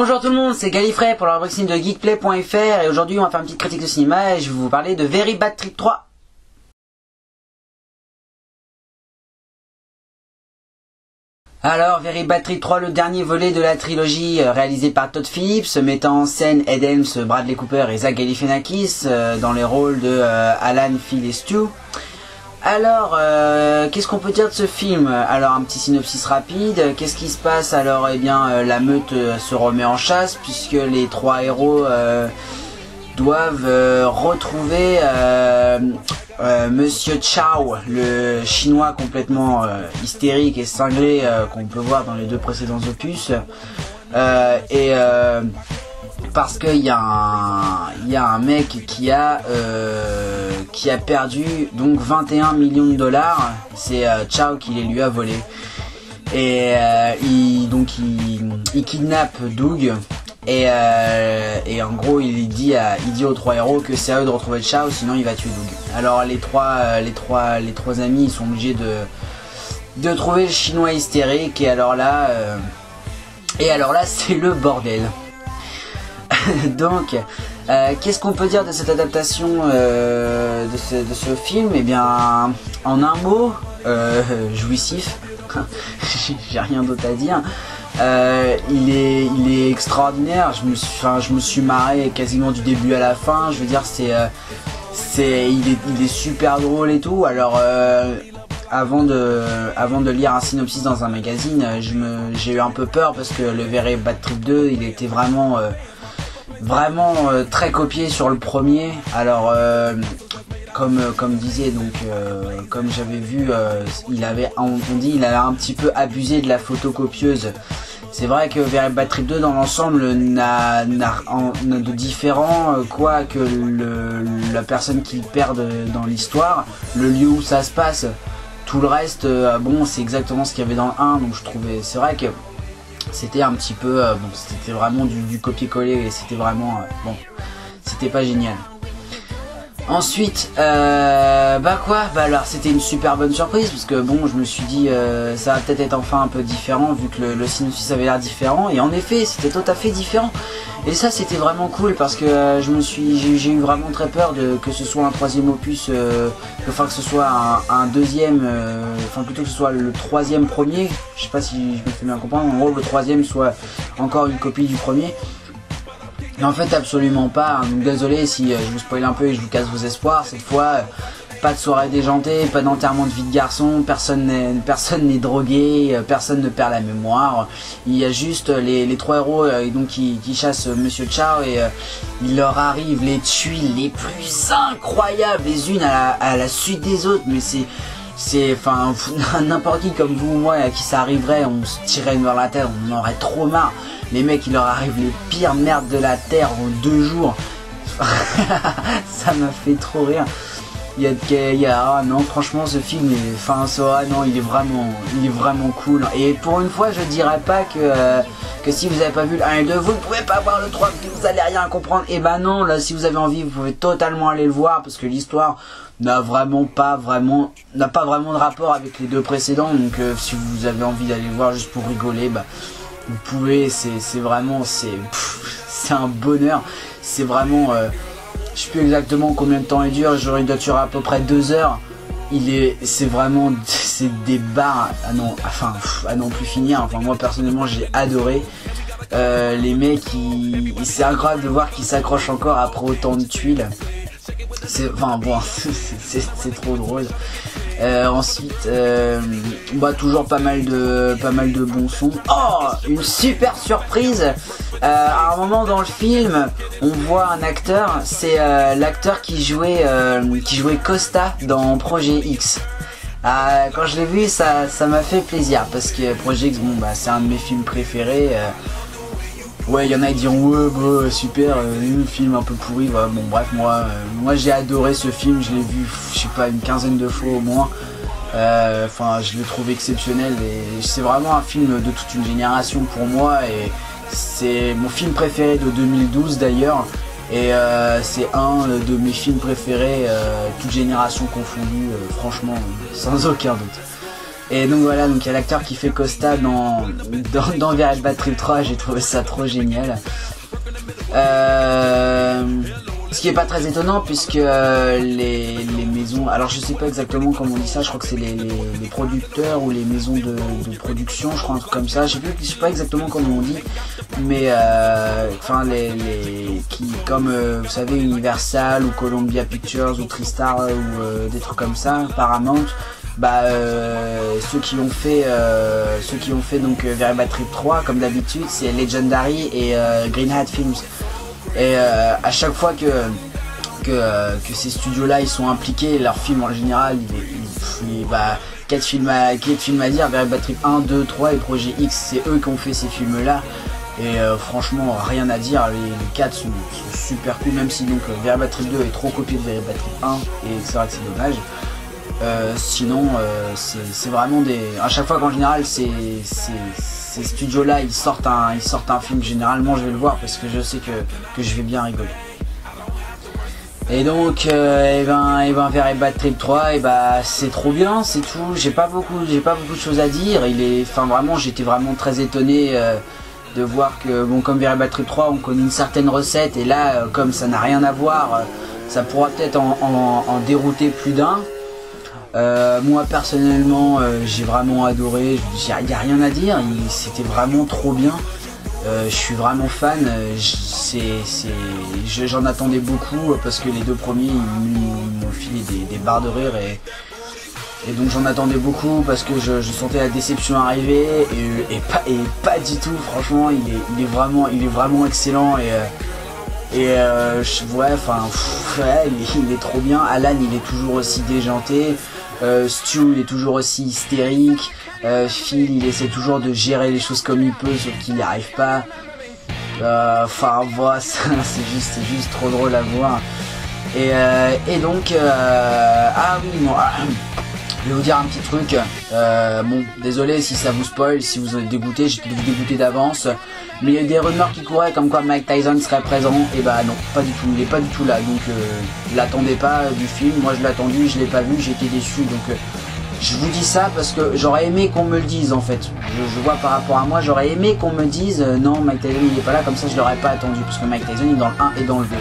Bonjour tout le monde, c'est Gallifrey pour l'unboxing de geekplay.fr et aujourd'hui on va faire une petite critique de cinéma et je vais vous parler de Very Bad Trip 3. Alors, Very Bad Trip 3, le dernier volet de la trilogie réalisé par Todd Phillips, mettant en scène Ed Helms, Bradley Cooper et Zach Galifianakis dans les rôles de Alan, Phil et Stu. Alors, qu'est-ce qu'on peut dire de ce film? Alors, un petit synopsis rapide. Qu'est-ce qui se passe? Alors, eh bien, la meute se remet en chasse puisque les trois héros doivent retrouver Monsieur Chow, le chinois complètement hystérique et cinglé qu'on peut voir dans les deux précédents opus. Parce qu'il y a un mec qui a perdu donc 21 millions de dollars. C'est Chow qui les lui a volés. Et il kidnappe Doug. Et en gros il dit aux trois héros que c'est à eux de retrouver Chow, sinon il va tuer Doug. Alors les trois amis ils sont obligés de trouver le chinois hystérique. Et alors là c'est le bordel. Donc, qu'est-ce qu'on peut dire de cette adaptation de ce film? Eh bien, en un mot, jouissif. J'ai rien d'autre à dire. Il est extraordinaire. Je me suis marré quasiment du début à la fin. Je veux dire, il est super drôle et tout. Alors, avant de lire un synopsis dans un magazine, j'ai eu un peu peur parce que le Very Bad Trip 2, il était vraiment très copié sur le premier. Alors comme disait donc comme j'avais vu, il avait un petit peu abusé de la photocopieuse. C'est vrai que Very Bad Trip 2 dans l'ensemble n'a de différent quoi que la personne qui perd dans l'histoire, le lieu où ça se passe. Tout le reste, bon, c'est exactement ce qu'il y avait dans le 1, donc je trouvais, c'est vrai que c'était un petit peu, bon, c'était vraiment du copier-coller et c'était vraiment, bon, c'était pas génial. Ensuite, alors c'était une super bonne surprise parce que bon, je me suis dit ça va peut-être être enfin un peu différent vu que le synopsis avait l'air différent, et en effet c'était tout à fait différent. Et ça c'était vraiment cool parce que j'ai eu vraiment très peur que ce soit un troisième opus, que ce soit un deuxième, plutôt que ce soit le troisième premier. Je sais pas si je me fais bien comprendre. En gros le troisième soit encore une copie du premier. Mais en fait absolument pas, donc désolé si je vous spoil un peu et je vous casse vos espoirs. Cette fois, pas de soirée déjantée, pas d'enterrement de vie de garçon, personne n'est drogué, personne ne perd la mémoire. Il y a juste les trois héros qui chassent Monsieur Chow, et il leur arrive les tuiles les plus incroyables les unes à la suite des autres. Mais enfin n'importe qui comme vous ou moi à qui ça arriverait, on se tirait dans la tête, on en aurait trop marre. Les mecs, il leur arrive les pires merdes de la terre en 2 jours. Ça m'a fait trop rire. Non, franchement, ce film il est vraiment cool. Et pour une fois, je dirais pas que si vous avez pas vu le 1 et 2, vous ne pouvez pas voir le 3, que vous allez rien comprendre. Et bah non, là, si vous avez envie, vous pouvez totalement aller le voir parce que l'histoire n'a pas vraiment de rapport avec les deux précédents. Donc, si vous avez envie d'aller le voir juste pour rigoler, bah vous pouvez. C'est vraiment un bonheur. C'est vraiment je sais plus exactement combien de temps il dure. Il doit durer à peu près 2 heures. C'est des barres à non plus finir. Enfin moi personnellement j'ai adoré. Les mecs c'est incroyable de voir qu'ils s'accrochent encore après autant de tuiles. C'est trop drôle. Ensuite, toujours pas mal de bons sons. Oh, une super surprise. À un moment dans le film, on voit un acteur. C'est l'acteur qui jouait Costa dans Projet X. Quand je l'ai vu, ça m'a fait plaisir parce que Projet X, c'est un de mes films préférés. Ouais, il y en a qui diront ouais, super, un film un peu pourri. Voilà. Bon bref, moi j'ai adoré ce film, je l'ai vu, je sais pas, une quinzaine de fois au moins. Je le trouve exceptionnel et c'est vraiment un film de toute une génération pour moi, et c'est mon film préféré de 2012 d'ailleurs, et c'est un de mes films préférés, toute génération confondue, franchement, sans aucun doute. Et donc voilà, donc il y a l'acteur qui fait Costa dans Very Bad Trip 3, j'ai trouvé ça trop génial. Ce qui est pas très étonnant puisque les maisons, alors je sais pas exactement comment on dit ça, je crois que c'est les producteurs ou les maisons de production, je crois un truc comme ça, je sais pas exactement comment on dit, mais enfin comme vous savez Universal ou Columbia Pictures ou TriStar ou des trucs comme ça, Paramount, bah ceux qui ont fait donc Very Bad Trip 3 comme d'habitude c'est Legendary et Green Hat Films. Et à chaque fois que ces studios là ils sont impliqués, leurs films en général bah, 4 films à dire, Very Bad Trip 1, 2, 3 et Projet X, c'est eux qui ont fait ces films là. Et franchement rien à dire, les 4 sont super cool, même si donc Very Bad Trip 2 est trop copié de Very Bad Trip 1 et c'est vrai que c'est dommage. Sinon c'est vraiment à chaque fois qu'en général ces studios là ils sortent un film, généralement je vais le voir parce que je sais que je vais bien rigoler. Et donc Very Bad Trip 3 et bah c'est trop bien, c'est tout, j'ai pas beaucoup de choses à dire. Vraiment j'étais vraiment très étonné de voir que bon, comme Very Bad Trip 3 on connaît une certaine recette et là comme ça n'a rien à voir, ça pourra peut-être en dérouter plus d'un. Moi personnellement j'ai vraiment adoré, il n'y a rien à dire, c'était vraiment trop bien. Je suis vraiment fan, j'en attendais beaucoup parce que les deux premiers ils m'ont filé des barres de rire et donc j'en attendais beaucoup parce que je sentais la déception arriver et pas du tout, franchement il est vraiment excellent il est trop bien. Alan il est toujours aussi déjanté, Stu il est toujours aussi hystérique, Phil il essaie toujours de gérer les choses comme il peut sauf qu'il n'y arrive pas. Voilà, c'est juste trop drôle à voir. Et donc ah oui bon, je vais vous dire un petit truc, bon désolé si ça vous spoil, si vous êtes dégoûté, j'étais dégoûté d'avance, mais il y a des rumeurs qui couraient comme quoi Mike Tyson serait présent, et bah non, pas du tout, il est pas du tout là, donc l'attendez pas du film, moi je l'ai attendu, je l'ai pas vu, j'ai été déçu, donc je vous dis ça parce que j'aurais aimé qu'on me le dise en fait, je vois par rapport à moi, j'aurais aimé qu'on me dise non Mike Tyson il est pas là, comme ça je l'aurais pas attendu, parce que Mike Tyson il est dans le 1 et dans le 2.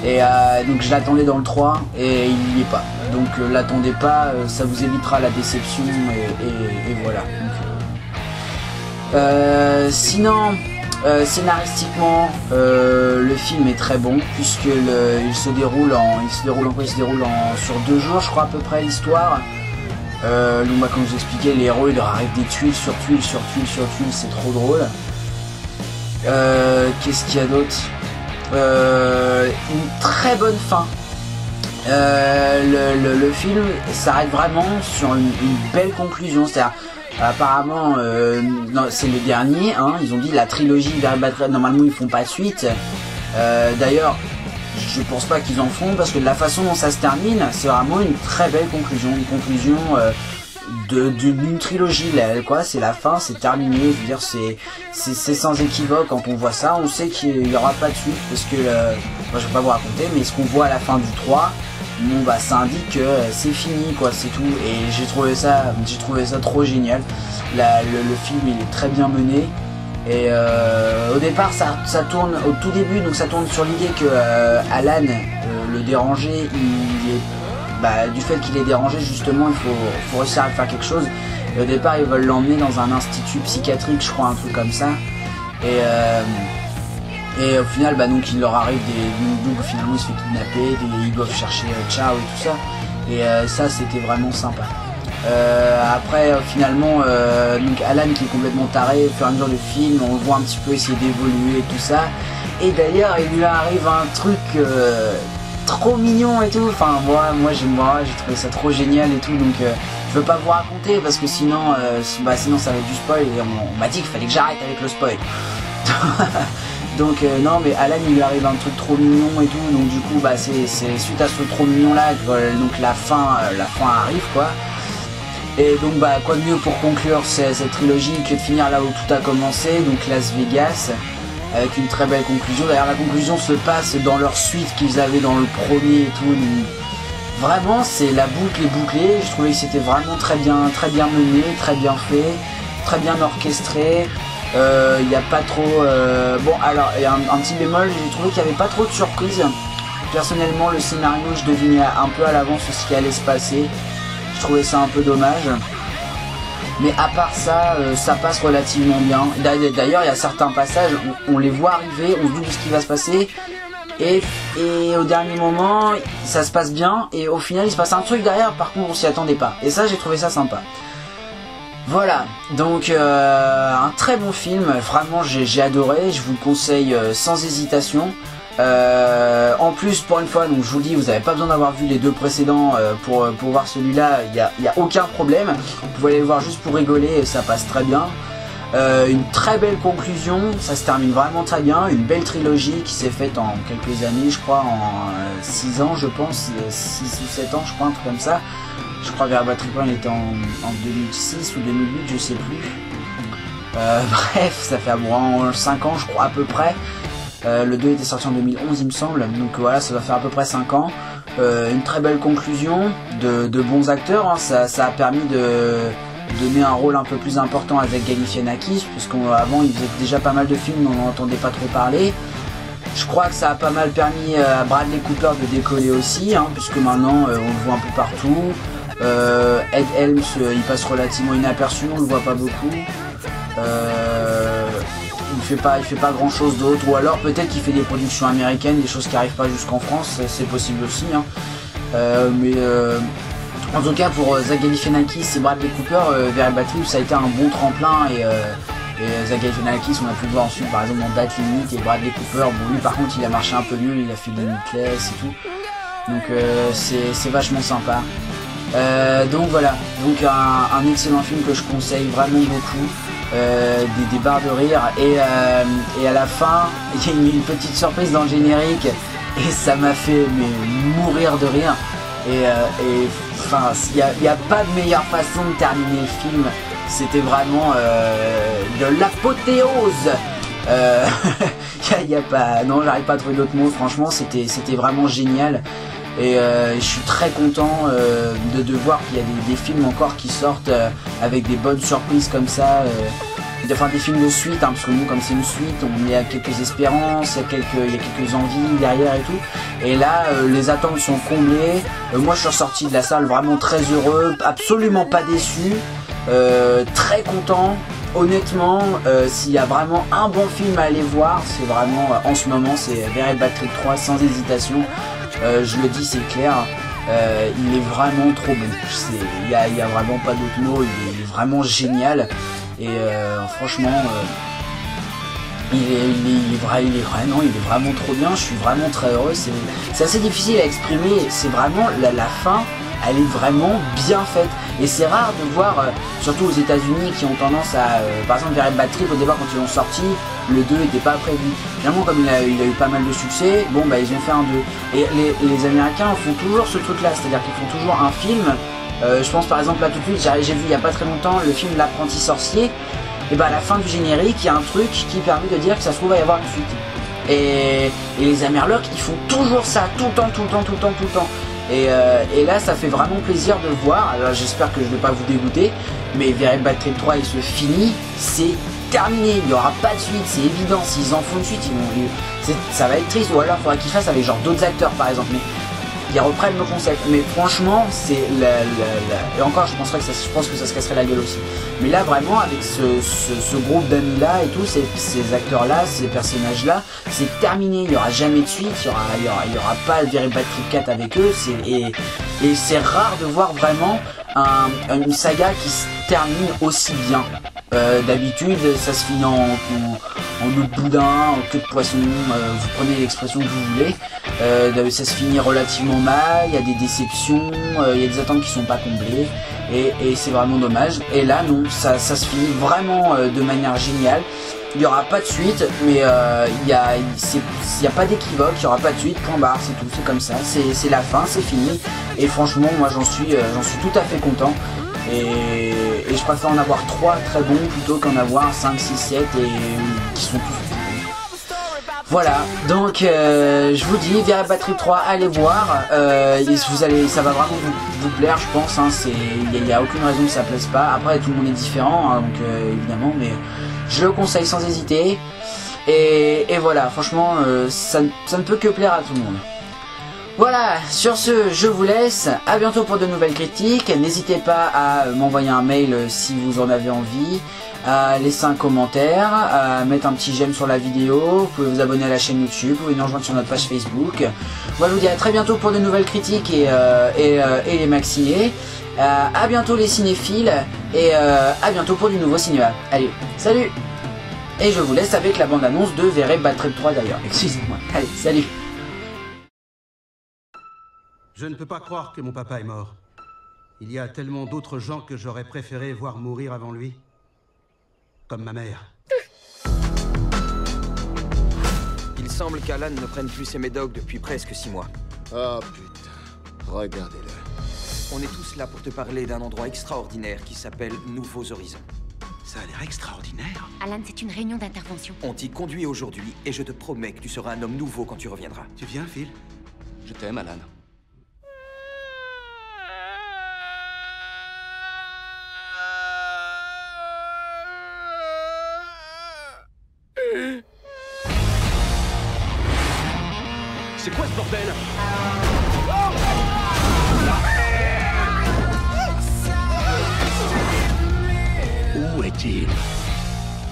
Et donc je l'attendais dans le 3 et il n'y est pas, donc l'attendez pas, ça vous évitera la déception et voilà. Donc, sinon scénaristiquement le film est très bon puisque il se déroule sur 2 jours je crois à peu près l'histoire. Donc moi comme je vous expliquais, les héros il leur arrive des tuiles sur tuiles sur tuiles sur tuiles, c'est trop drôle. Qu'est-ce qu'il y a d'autre? Une très bonne fin. Le film s'arrête vraiment sur une belle conclusion, c'est-à-dire apparemment c'est le dernier, hein, ils ont dit la trilogie Very Bad Trip, normalement ils font pas de suite. D'ailleurs je pense pas qu'ils en font parce que de la façon dont ça se termine c'est vraiment une très belle conclusion, une conclusion d'une trilogie quoi, c'est la fin, c'est terminé, je veux dire c'est sans équivoque. Quand on voit ça on sait qu'il n'y aura pas de suite parce que moi je vais pas vous raconter, mais ce qu'on voit à la fin du 3, bon bah ça indique que c'est fini quoi, c'est tout, et j'ai trouvé ça trop génial. Le film il est très bien mené et au départ ça tourne au tout début, donc ça tourne sur l'idée que Alan le dérangé du fait qu'il est dérangé justement il faut réussir à faire quelque chose, et au départ ils veulent l'emmener dans un institut psychiatrique je crois, un truc comme ça, et au final donc il leur arrive donc finalement il se fait kidnapper, ils doivent chercher Chao et tout ça, et ça c'était vraiment sympa. Après finalement donc Alan qui est complètement taré, au fur et à mesure du film on le voit un petit peu essayer d'évoluer et tout ça, et d'ailleurs il lui arrive un truc trop mignon et tout, enfin moi j'ai trouvé ça trop génial et tout, donc je veux pas vous raconter parce que sinon ça va être du spoil, et on m'a dit qu'il fallait que j'arrête avec le spoil. Donc non, mais Alan il lui arrive un truc trop mignon et tout, donc du coup c'est suite à ce trop mignon là que donc la fin arrive quoi. Et donc quoi de mieux pour conclure cette trilogie que de finir là où tout a commencé, donc Las Vegas, avec une très belle conclusion. D'ailleurs la conclusion se passe dans leur suite qu'ils avaient dans le premier et tout. Vraiment, c'est la boucle est bouclée. Je trouvais que c'était vraiment très bien mené, très bien fait, très bien orchestré. Il n'y a pas trop... Bon, alors, il y a un petit bémol, j'ai trouvé qu'il n'y avait pas trop de surprises. Personnellement, le scénario, je devinais un peu à l'avance ce qui allait se passer. Je trouvais ça un peu dommage. Mais à part ça, ça passe relativement bien. D'ailleurs, il y a certains passages où on les voit arriver, on se doute de ce qui va se passer. Et au dernier moment, ça se passe bien. Et au final, il se passe un truc derrière, par contre, on s'y attendait pas. Et ça, j'ai trouvé ça sympa. Voilà, donc un très bon film. Vraiment, j'ai adoré. Je vous le conseille sans hésitation. En plus, pour une fois, donc je vous le dis, vous n'avez pas besoin d'avoir vu les deux précédents pour voir celui-là, il y a aucun problème. Vous pouvez aller le voir juste pour rigoler et ça passe très bien. Une très belle conclusion, ça se termine vraiment très bien. Une belle trilogie qui s'est faite en quelques années, je crois, en 6 ans, je pense, 6 ou 7 ans, je crois, un truc comme ça. Je crois vers Bad Trip 1, il était en 2006 ou 2008, je sais plus. Bref, ça fait en 5 ans, je crois, à peu près. Le 2 était sorti en 2011 il me semble, donc voilà, ça doit faire à peu près 5 ans. Une très belle conclusion, de bons acteurs, hein. Ça a permis de donner un rôle un peu plus important à Zach Galifianakis, puisqu'avant il faisait déjà pas mal de films dont on n'entendait pas trop parler. Je crois que ça a pas mal permis à Bradley Cooper de décoller aussi, hein, puisque maintenant on le voit un peu partout. Ed Helms, il passe relativement inaperçu, on le voit pas beaucoup. Il fait pas grand chose d'autre, ou alors peut-être qu'il fait des productions américaines, des choses qui arrivent pas jusqu'en France, c'est possible aussi, hein. En tout cas pour Zach Galifianakis et Bradley Cooper, vers Bad Trip, ça a été un bon tremplin, et Zach Galifianakis, on a pu le voir ensuite par exemple dans Date Limit, et Bradley Cooper, bon lui par contre il a marché un peu mieux, il a fait Limitless et tout, donc c'est vachement sympa. Donc voilà, donc un excellent film que je conseille vraiment beaucoup. Des barres de rire, et à la fin il y a une petite surprise dans le générique et ça m'a fait mourir de rire, et enfin il n'y a pas de meilleure façon de terminer le film. C'était vraiment de l'apothéose. Y a pas, non, j'arrive pas à trouver d'autres mots. Franchement, c'était vraiment génial. Et je suis très content de voir qu'il y a des films encore qui sortent avec des bonnes surprises comme ça. Enfin des films de suite, hein, parce que nous, comme c'est une suite, on est à quelques espérances, il y a quelques envies derrière et tout. Et là, les attentes sont comblées. Moi, je suis ressorti de la salle vraiment très heureux, absolument pas déçu, très content. Honnêtement, s'il y a vraiment un bon film à aller voir, c'est vraiment en ce moment, c'est Very Bad Trip 3 sans hésitation. Je le dis, c'est clair, il est vraiment trop bon. Il y a vraiment pas d'autre mot, il est vraiment génial. Et franchement, il est vraiment trop bien. Je suis vraiment très heureux. C'est assez difficile à exprimer. C'est vraiment la fin, elle est vraiment bien faite. Et c'est rare de voir, surtout aux États-Unis, qui ont tendance à, par exemple, Very Bad Trip, au départ quand ils l'ont sorti, le 2 n'était pas prévu. Finalement, comme il a eu pas mal de succès, bon bah ils ont fait un 2. Et les Américains font toujours ce truc-là, c'est-à-dire qu'ils font toujours un film. Je pense par exemple là tout de suite, j'ai vu il y a pas très longtemps le film L'Apprenti Sorcier. Et bah à la fin du générique, il y a un truc qui permet de dire que ça se trouve va y avoir une suite. Et les Amerlocs, ils font toujours ça, tout le temps. Et là, ça fait vraiment plaisir de voir. Alors j'espère que je ne vais pas vous dégoûter, mais Very Bad Trip 3, il se finit, c'est terminé. Il n'y aura pas de suite, c'est évident. S'ils en font une suite, ça va être triste. Ou alors, il faudra qu'ils fassent avec genre d'autres acteurs, par exemple. Mais ils reprennent le concept, mais franchement c'est et encore je pense que ça se casserait la gueule aussi, mais là vraiment avec ce groupe d'amis là et tout, ces acteurs là, ces personnages là, c'est terminé. Il n'y aura jamais de suite, il y aura pas le Very Bad Trip 4 avec eux, et c'est rare de voir vraiment une saga qui se termine aussi bien. D'habitude ça se finit en eau de boudin, en queue de poisson, vous prenez l'expression que vous voulez. Ça se finit relativement mal, il y a des déceptions, il y a des attentes qui sont pas comblées, et c'est vraiment dommage. Et là non, ça se finit vraiment de manière géniale. Il n'y aura pas de suite, mais il n'y a pas d'équivoque, il n'y aura pas de suite, point barre, c'est tout, c'est comme ça, c'est la fin, c'est fini. Et franchement moi j'en suis tout à fait content. Et je préfère en avoir 3 très bons plutôt qu'en avoir 5, 6, 7 et qui sont tous bons. Voilà, donc je vous dis, Very Bad Trip 3, allez voir, ça va vraiment vous plaire, je pense, hein, il n'y a aucune raison que ça plaise pas. Après, tout le monde est différent, hein, donc évidemment, mais je le conseille sans hésiter. Et voilà, franchement, ça ne peut que plaire à tout le monde. Voilà, sur ce, je vous laisse, à bientôt pour de nouvelles critiques, n'hésitez pas à m'envoyer un mail si vous en avez envie, à laisser un commentaire, à mettre un petit j'aime sur la vidéo, vous pouvez vous abonner à la chaîne YouTube, vous pouvez nous rejoindre sur notre page Facebook. Moi je vous dis à très bientôt pour de nouvelles critiques et les maxinés, à bientôt les cinéphiles, et à bientôt pour du nouveau cinéma. Allez, salut! Et je vous laisse avec la bande-annonce de Very Bad Trip 3 d'ailleurs, excusez-moi, allez, salut! Je ne peux pas croire que mon papa est mort. Il y a tellement d'autres gens que j'aurais préféré voir mourir avant lui. Comme ma mère. Il semble qu'Alan ne prenne plus ses médocs depuis presque 6 mois. Oh putain, regardez-le. On est tous là pour te parler d'un endroit extraordinaire qui s'appelle Nouveaux Horizons. Ça a l'air extraordinaire. Alan, c'est une réunion d'intervention. On t'y conduit aujourd'hui et je te promets que tu seras un homme nouveau quand tu reviendras. Tu viens, Phil? Je t'aime, Alan. C'est quoi ce bordel? Où est-il?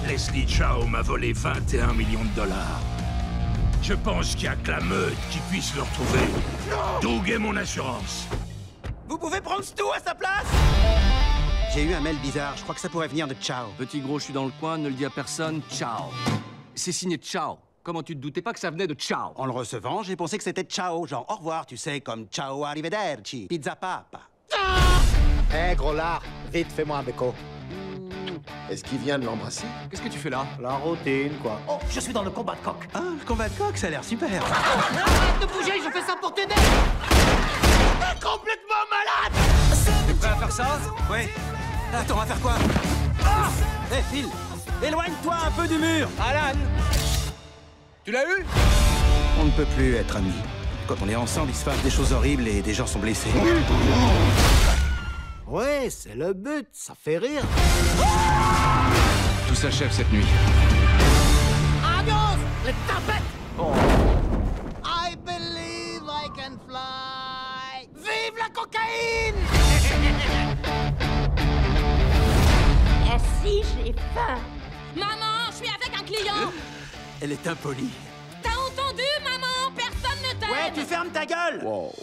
Leslie Chow m'a volé 21 millions de $. Je pense qu'il y a que la meute qui puisse le retrouver. Doug est mon assurance. Vous pouvez prendre Stu à sa place? J'ai eu un mail bizarre, je crois que ça pourrait venir de Chow. Petit gros, je suis dans le coin, ne le dis à personne, ciao. C'est signé ciao. Comment tu te doutais pas que ça venait de ciao? En le recevant, j'ai pensé que c'était ciao, genre au revoir, tu sais, comme ciao arrivederci, pizza papa. Hé, gros lard, vite, fais-moi un béco. Est-ce qu'il vient de l'embrasser? Qu'est-ce que tu fais là? La routine, quoi. Oh, je suis dans le combat de coq. Ah, le combat de coq, ça a l'air super. Arrête de bouger, je fais ça pour t'aider. T'es complètement malade. T'es prêt à faire ça? Oui. Attends, on va faire quoi? Hé, Phil, éloigne-toi un peu du mur. Alan! Tu l'as eu? On ne peut plus être amis. Quand on est ensemble, il se passe des choses horribles et des gens sont blessés. Ouais, c'est le but, ça fait rire. Tout s'achève cette nuit. Adios, les tapettes. Oh. I believe I can fly. Vive la cocaïne. Merci, j'ai faim. Maman, je suis avec un client. Elle est impolie. T'as entendu, maman? Personne ne t'aide. Ouais, tu fermes ta gueule. Wow.